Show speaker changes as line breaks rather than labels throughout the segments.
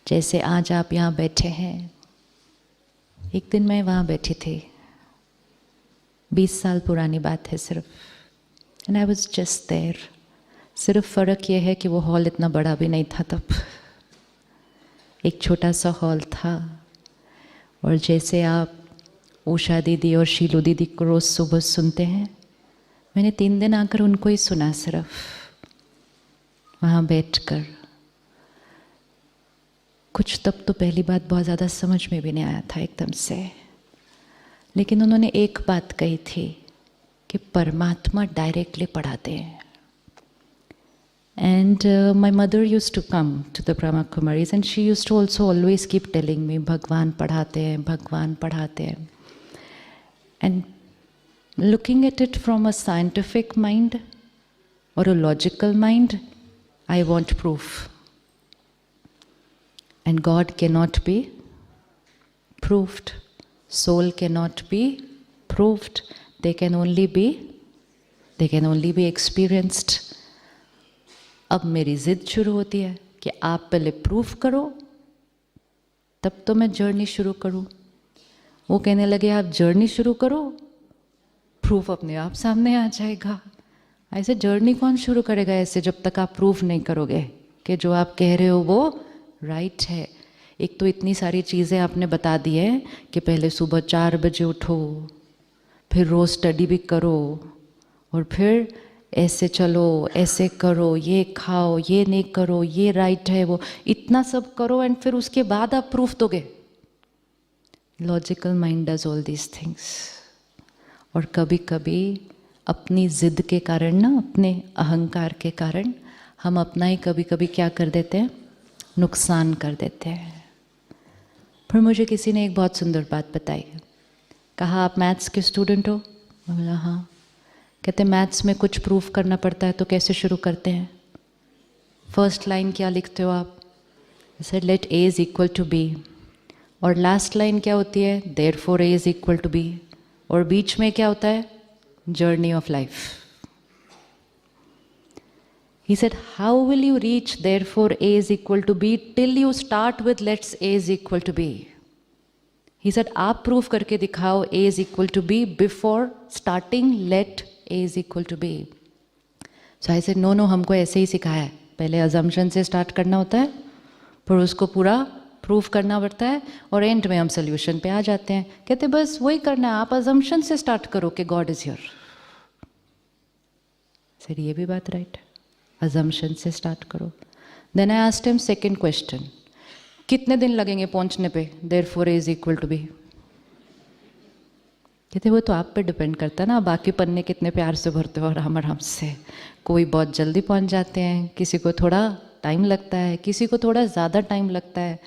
जैसे आज आप यहाँ बैठे हैं, एक दिन मैं वहाँ बैठी थी, 20 साल पुरानी बात है सिर्फ, and I was just there. सिर्फ फ़र्क ये है कि वो हॉल इतना बड़ा भी नहीं था तब, एक छोटा सा हॉल था। और जैसे आप उषा दीदी और शीलू दीदी को रोज़ सुबह सुनते हैं, मैंने 3 दिन आकर उनको ही सुना सिर्फ वहाँ बैठकर। कुछ तब तो पहली बात बहुत ज़्यादा समझ में भी नहीं आया था एकदम से, लेकिन उन्होंने एक बात कही थी कि परमात्मा डायरेक्टली पढ़ाते हैं। And my mother used to come to the Brahma Kumaris and she used to also always keep telling me, भगवान पढ़ाते हैं, भगवान पढ़ाते हैं। And looking at it from a scientific mind or a logical mind, I want proof. And God cannot be proved. Soul cannot be proved. They can only be experienced. अब मेरी जिद शुरू होती है कि आप पहले प्रूफ करो, तब तो मैं जर्नी शुरू करूं। वो कहने लगे आप जर्नी शुरू करो, प्रूफ अपने आप सामने आ जाएगा। ऐसे जर्नी कौन शुरू करेगा ऐसे, जब तक आप प्रूफ नहीं करोगे कि जो आप कह रहे हो वो राइट है। एक तो इतनी सारी चीज़ें आपने बता दी है कि पहले सुबह 4 बजे उठो, फिर रोज़ स्टडी भी करो, और फिर ऐसे चलो, ऐसे करो, ये खाओ, ये नहीं करो, ये राइट है, वो इतना सब करो, एंड फिर उसके बाद आप प्रूफ दोगे। Logical mind does all these things. और कभी कभी अपनी ज़िद के कारण ना, अपने अहंकार के कारण हम अपना ही कभी कभी क्या कर देते हैं, नुकसान कर देते हैं। फिर मुझे किसी ने एक बहुत सुंदर बात बताई। कहा आप मैथ्स के स्टूडेंट हो? मैं बोला हाँ। कहते मैथ्स में कुछ प्रूफ करना पड़ता है तो कैसे शुरू करते हैं? फर्स्ट लाइन क्या लिखते हो आप? जैसे let A is equal to B, और लास्ट लाइन क्या होती है? Therefore A is equal to B, और बीच में क्या होता है? Journey of life. He said, how will you reach therefore A is equal to B till you start with let's A is equal to B? He said, आप proof करके दिखाओ A is equal to B before starting let A is equal to B. So I said, no, हमको ऐसे ही सिखाया है, पहले assumption से start करना होता है, फिर उसको पूरा प्रूफ करना पड़ता है, और एंड में हम सोल्यूशन पे आ जाते हैं। कहते बस वही करना है, आप assumption से स्टार्ट करो कि गॉड इज हियर। सर ये भी बात राइट है, assumption से स्टार्ट करो। Then I asked him second question, कितने दिन लगेंगे पहुंचने पे therefore A is equal to B? कहते वो तो आप पे डिपेंड करता है ना, बाकी पन्ने कितने प्यार से भरते हो आराम आराम से। कोई बहुत जल्दी पहुंच जाते हैं, किसी को थोड़ा टाइम लगता है, किसी को थोड़ा ज़्यादा टाइम लगता है,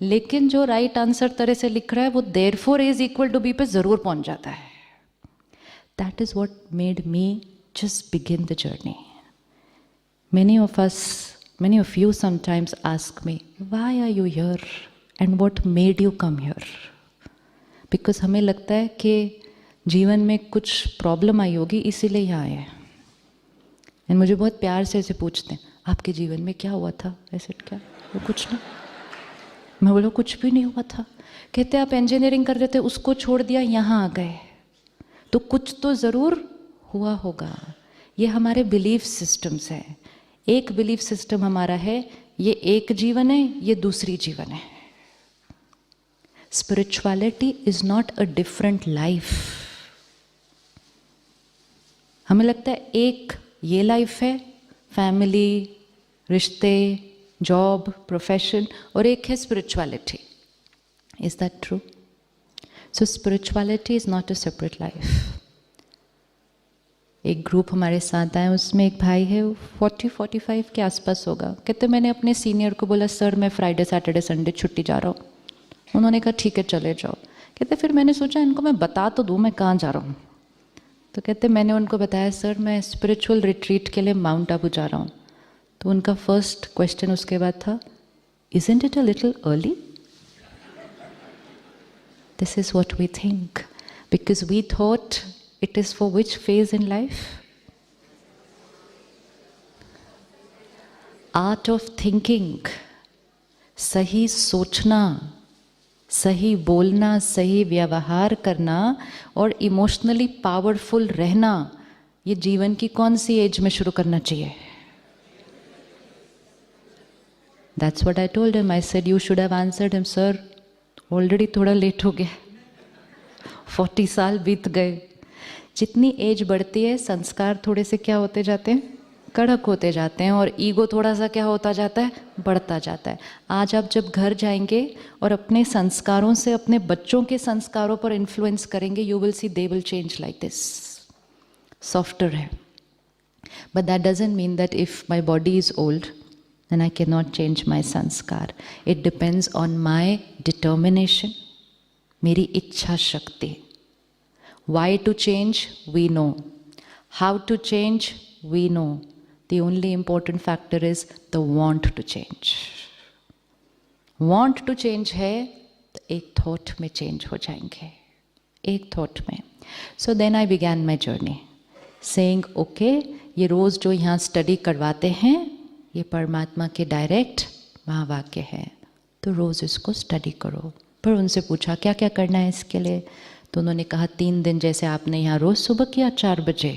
लेकिन जो राइट आंसर तरह से लिख रहा है वो therefore A is equal to B पे ज़रूर पहुंच जाता है। That is what made me just begin the journey. Many of you sometimes ask me, why are you here and what made you come here? Because हमें लगता है कि जीवन में कुछ प्रॉब्लम आई होगी इसीलिए यहाँ आए हैं। एंड मुझे बहुत प्यार से ऐसे पूछते हैं, आपके जीवन में क्या हुआ था? ऐसे क्या? वो कुछ नहीं। मैं बोला कुछ भी नहीं हुआ था। कहते आप इंजीनियरिंग कर रहे थे, उसको छोड़ दिया, यहाँ आ गए, तो कुछ तो ज़रूर हुआ होगा। ये हमारे बिलीफ सिस्टम्स हैं। एक बिलीफ सिस्टम हमारा है, ये एक जीवन है, ये दूसरी जीवन है। Spirituality is not a different life. हमें लगता है एक ये लाइफ है, फैमिली, रिश्ते, जॉब, प्रोफेशन, और एक है spirituality. Is that true? So spirituality is not a separate life. एक ग्रुप हमारे साथ आए, उसमें एक भाई है, 40-45 के आसपास होगा। कहते मैंने अपने सीनियर को बोला सर मैं फ्राइडे सैटरडे संडे छुट्टी जा रहा हूँ। उन्होंने कहा ठीक है चले जाओ। कहते फिर मैंने सोचा इनको मैं बता तो दूँ मैं कहाँ जा रहा हूँ। तो कहते मैंने उनको बताया सर मैं स्पिरिचुअल रिट्रीट के लिए माउंट आबू जा रहा हूँ। तो उनका फर्स्ट क्वेश्चन उसके बाद था, isn't it a little early? This is what we think, because we thought it is for which phase in life? Art of thinking, सही सोचना, सही बोलना, सही व्यवहार करना और इमोशनली पावरफुल रहना, ये जीवन की कौन सी एज में शुरू करना चाहिए? That's what I told him. I said, you should have answered him, sir. Already थोड़ा लेट हो गया, 40 साल बीत गए। जितनी एज बढ़ती है संस्कार थोड़े से क्या होते जाते हैं, कड़क होते जाते हैं, और ईगो थोड़ा सा क्या होता जाता है, बढ़ता जाता है। आज आप जब घर जाएंगे और अपने संस्कारों से अपने बच्चों के संस्कारों पर इन्फ्लुएंस करेंगे, you will see they will change like this, softer है। But that doesn't mean that if my body is old then I cannot change my sanskar. It depends on my determination, मेरी इच्छा शक्ति। Why to change? We know. How to change? We know. The only important factor is the want to change. Want to change है तो एक thought में change हो जाएंगे, एक thought में। So then I began my journey, saying, okay, ये रोज़ जो यहाँ study करवाते हैं ये परमात्मा के डायरेक्ट महावाक्य है, तो रोज़ इसको स्टडी करो। पर उनसे पूछा क्या क्या करना है इसके लिए, तो उन्होंने कहा 3 दिन जैसे आपने यहाँ रोज़ सुबह किया 4 बजे,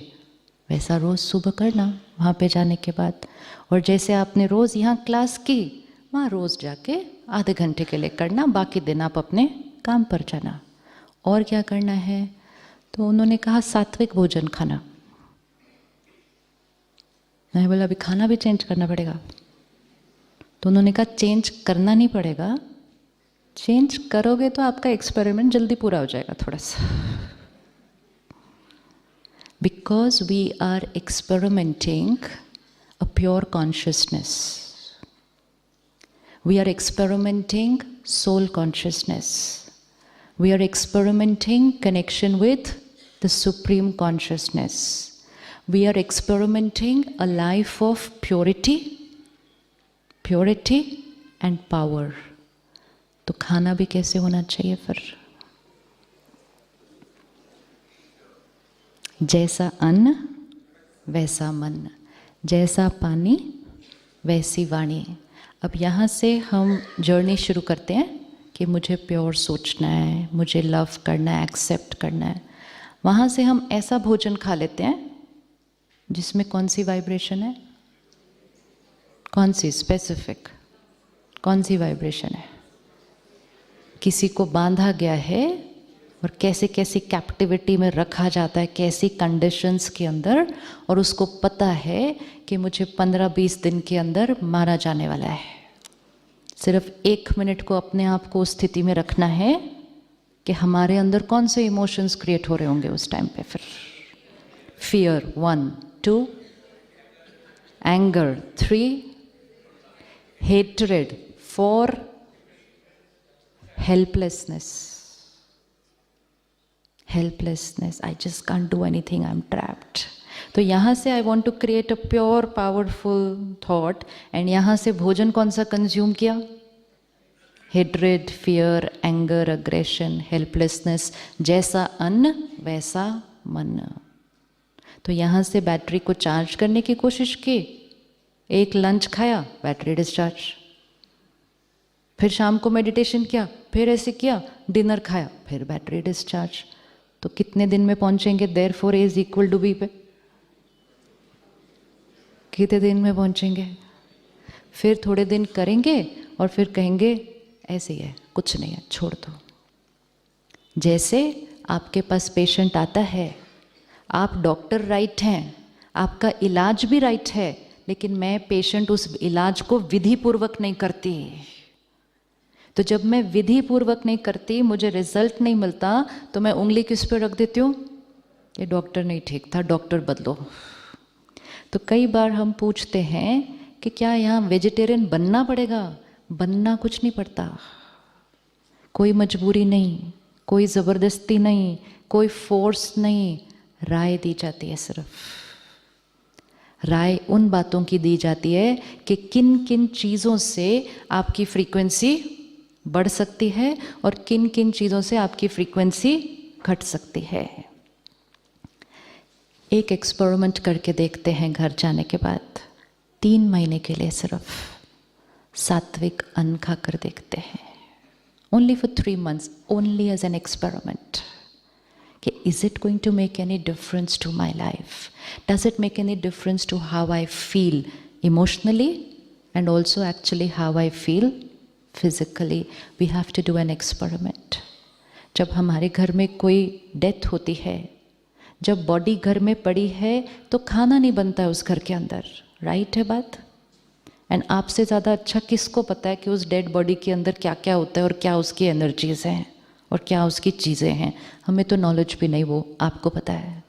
वैसा रोज़ सुबह करना वहाँ पे जाने के बाद, और जैसे आपने रोज़ यहाँ क्लास की वहाँ रोज़ जाके आधे घंटे के लिए करना, बाकी दिन आप अपने काम पर जाना। और क्या करना है, तो उन्होंने कहा सात्विक भोजन खाना। मैं बोला अभी खाना भी चेंज करना पड़ेगा, तो उन्होंने कहा चेंज करना नहीं पड़ेगा, चेंज करोगे तो आपका एक्सपेरिमेंट जल्दी पूरा हो जाएगा थोड़ा सा। Because we are experimenting a pure consciousness, we are experimenting soul consciousness, we are experimenting connection with the supreme consciousness, we are experimenting a life of purity and power. तो खाना भी कैसे होना चाहिए फिर? जैसा अन्न वैसा मन, जैसा पानी वैसी वाणी। अब यहाँ से हम जर्नी शुरू करते हैं कि मुझे प्योर सोचना है, मुझे लव करना है, एक्सेप्ट करना है। वहाँ से हम ऐसा भोजन खा लेते हैं जिसमें कौन सी वाइब्रेशन है, कौन सी स्पेसिफिक, कौन सी वाइब्रेशन है। किसी को बांधा गया है और कैसे कैसी कैप्टिविटी में रखा जाता है, कैसी कंडीशंस के अंदर, और उसको पता है कि मुझे 15-20 दिन के अंदर मारा जाने वाला है। सिर्फ 1 मिनट को अपने आप को उस स्थिति में रखना है कि हमारे अंदर कौन से इमोशंस क्रिएट हो रहे होंगे उस टाइम पे। फिर fear 1, 2, anger 3, hatred 4, helplessness, I just can't do anything, I'm trapped. तो यहाँ से I want to create a pure powerful thought, and यहाँ से भोजन कौन सा कंज्यूम किया? hatred, fear, anger, aggression, helplessness, जैसा अन्न वैसा मन। तो यहाँ से बैटरी को चार्ज करने की कोशिश की, एक लंच खाया, बैटरी डिस्चार्ज। फिर शाम को मेडिटेशन किया, फिर ऐसे किया, डिनर खाया, फिर बैटरी डिस्चार्ज। तो कितने दिन में पहुँचेंगे देयरफॉर A = B पे? कितने दिन में पहुँचेंगे? फिर थोड़े दिन करेंगे और फिर कहेंगे ऐसे ही है, कुछ नहीं है, छोड़ दो। जैसे आपके पास पेशेंट आता है, आप डॉक्टर राइट हैं, आपका इलाज भी राइट है, लेकिन मैं पेशेंट उस इलाज को विधि पूर्वक नहीं करती। तो जब मैं विधि पूर्वक नहीं करती, मुझे रिजल्ट नहीं मिलता, तो मैं उंगली किस पे रख देती हूँ? ये डॉक्टर नहीं ठीक था, डॉक्टर बदलो। तो कई बार हम पूछते हैं कि क्या यहाँ वेजिटेरियन बनना पड़ेगा? बनना कुछ नहीं पड़ता, कोई मजबूरी नहीं, कोई ज़बरदस्ती नहीं, कोई फोर्स नहीं, राय दी जाती है। सिर्फ राय उन बातों की दी जाती है कि किन किन चीज़ों से आपकी फ्रीक्वेंसी बढ़ सकती है और किन किन चीज़ों से आपकी फ्रीक्वेंसी घट सकती है। एक एक्सपेरिमेंट करके देखते हैं घर जाने के बाद, 3 महीने के लिए सिर्फ सात्विक अन्न खाकर देखते हैं, only for 3 months, only as an experiment, कि is it going to make any difference to my life, does it make any difference to how I feel emotionally and also actually how I feel physically. We have to do an experiment. जब हमारे घर में कोई death होती है, जब body घर में पड़ी है तो खाना नहीं बनता है उस घर के अंदर, राइट है बात? एंड आपसे ज़्यादा अच्छा किसको पता है कि उस डेड बॉडी के अंदर क्या क्या होता है और क्या उसकी एनर्जीज़ हैं और क्या उसकी चीज़ें हैं? हमें तो नॉलेज भी नहीं, वो आपको पता है.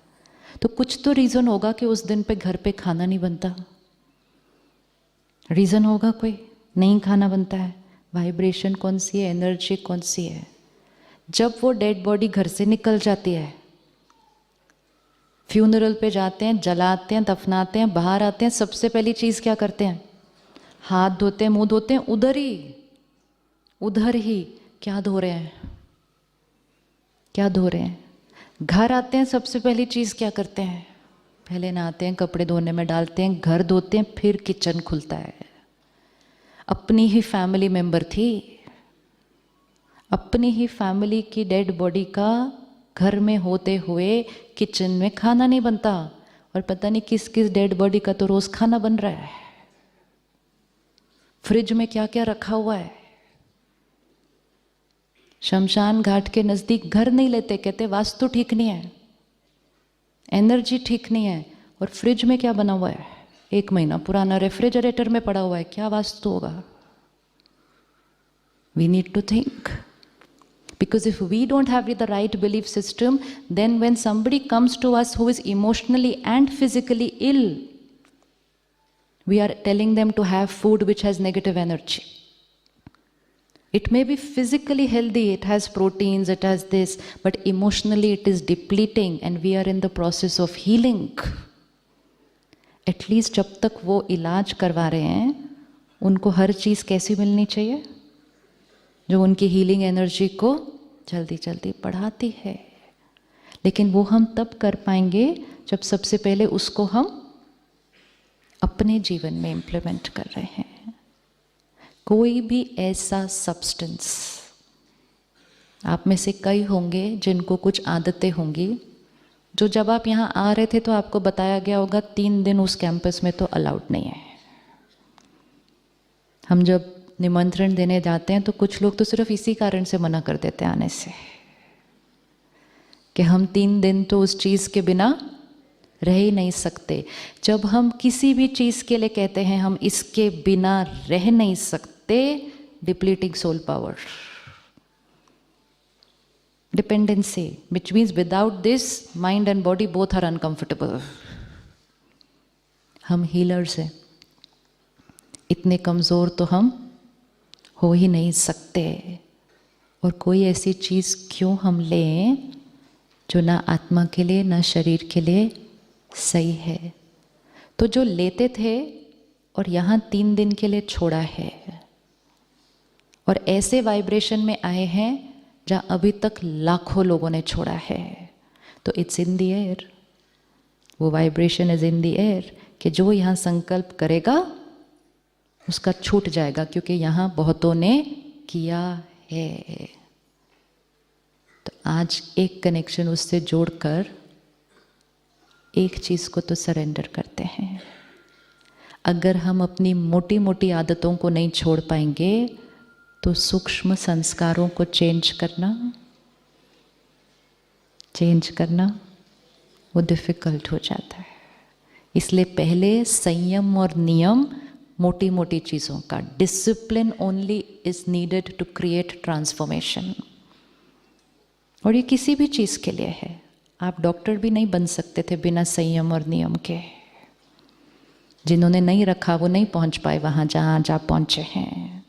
तो कुछ तो रीज़न होगा कि उस दिन पे घर पे खाना नहीं बनता. रीज़न होगा कोई, नहीं खाना बनता है. वाइब्रेशन कौन सी है, एनर्जी कौन सी है? जब वो डेड बॉडी घर से निकल जाती है, फ्यूनरल पे जाते हैं, जलाते हैं, दफनाते हैं, बाहर आते हैं, सबसे पहली चीज़ क्या करते हैं? हाथ धोते हैं, मुंह धोते हैं, उधर ही. क्या धो रहे हैं? क्या धो रहे हैं? घर आते हैं, सबसे पहली चीज़ क्या करते हैं? पहले नहाते हैं, कपड़े धोने में डालते हैं, घर धोते हैं, फिर किचन खुलता है. अपनी ही फैमिली मेंबर थी, अपनी ही फैमिली की डेड बॉडी का घर में होते हुए किचन में खाना नहीं बनता, और पता नहीं किस किस डेड बॉडी का तो रोज खाना बन रहा है. फ्रिज में क्या क्या रखा हुआ है. शमशान घाट के नज़दीक घर नहीं लेते, कहते वास्तु ठीक नहीं है, एनर्जी ठीक नहीं है. और फ्रिज में क्या बना हुआ है? 1 महीना पुराना रेफ्रिजरेटर में पड़ा हुआ है. क्या वास्तु होगा? We need to think. Because if we don't have the right belief system, then when somebody comes to us who is emotionally and physically ill, we are telling them to have food which has negative energy. It may be physically healthy, it has proteins, it has this, but emotionally it is depleting and we are in the process of healing. At least जब तक वो इलाज करवा रहे हैं, उनको हर चीज़ कैसी मिलनी चाहिए? जो उनकी हीलिंग एनर्जी को जल्दी जल्दी बढ़ाती है. लेकिन वो हम तब कर पाएंगे जब सबसे पहले उसको हम अपने जीवन में इम्प्लीमेंट कर रहे हैं. कोई भी ऐसा सब्सटेंस, आप में से कई होंगे जिनको कुछ आदतें होंगी जो जब आप यहाँ आ रहे थे तो आपको बताया गया होगा 3 दिन उस कैंपस में तो अलाउड नहीं है. हम जब निमंत्रण देने जाते हैं तो कुछ लोग तो सिर्फ इसी कारण से मना कर देते हैं आने से, कि हम 3 दिन तो उस चीज़ के बिना रह ही नहीं सकते. जब हम किसी भी चीज़ के लिए कहते हैं हम इसके बिना रह नहीं सकते, depleting soul power, dependency, which means without this mind and body both are uncomfortable. हम हीलर्स हैं, इतने कमज़ोर तो हम हो ही नहीं सकते. और कोई ऐसी चीज़ क्यों हम लें जो ना आत्मा के लिए ना शरीर के लिए सही है? तो जो लेते थे और यहाँ 3 दिन के लिए छोड़ा है और ऐसे वाइब्रेशन में आए हैं जहाँ अभी तक लाखों लोगों ने छोड़ा है, तो इट्स इन द एयर. वो vibration is in the air कि जो यहाँ संकल्प करेगा उसका छूट जाएगा, क्योंकि यहाँ बहुतों ने किया है. तो आज एक कनेक्शन उससे जोड़कर एक चीज़ को तो सरेंडर करते हैं. अगर हम अपनी मोटी मोटी आदतों को नहीं छोड़ पाएंगे तो सूक्ष्म संस्कारों को चेंज करना वो डिफ़िकल्ट हो जाता है. इसलिए पहले संयम और नियम, मोटी मोटी चीज़ों का discipline only is needed to create transformation. और ये किसी भी चीज़ के लिए है. आप डॉक्टर भी नहीं बन सकते थे बिना संयम और नियम के. जिन्होंने नहीं रखा वो नहीं पहुंच पाए वहाँ जहाँ आप पहुँचे हैं.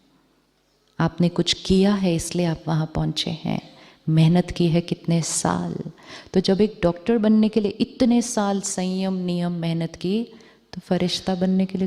आपने कुछ किया है इसलिए आप वहाँ पहुँचे हैं, मेहनत की है कितने साल. तो जब एक डॉक्टर बनने के लिए इतने साल संयम नियम मेहनत की, तो फरिश्ता बनने के लिए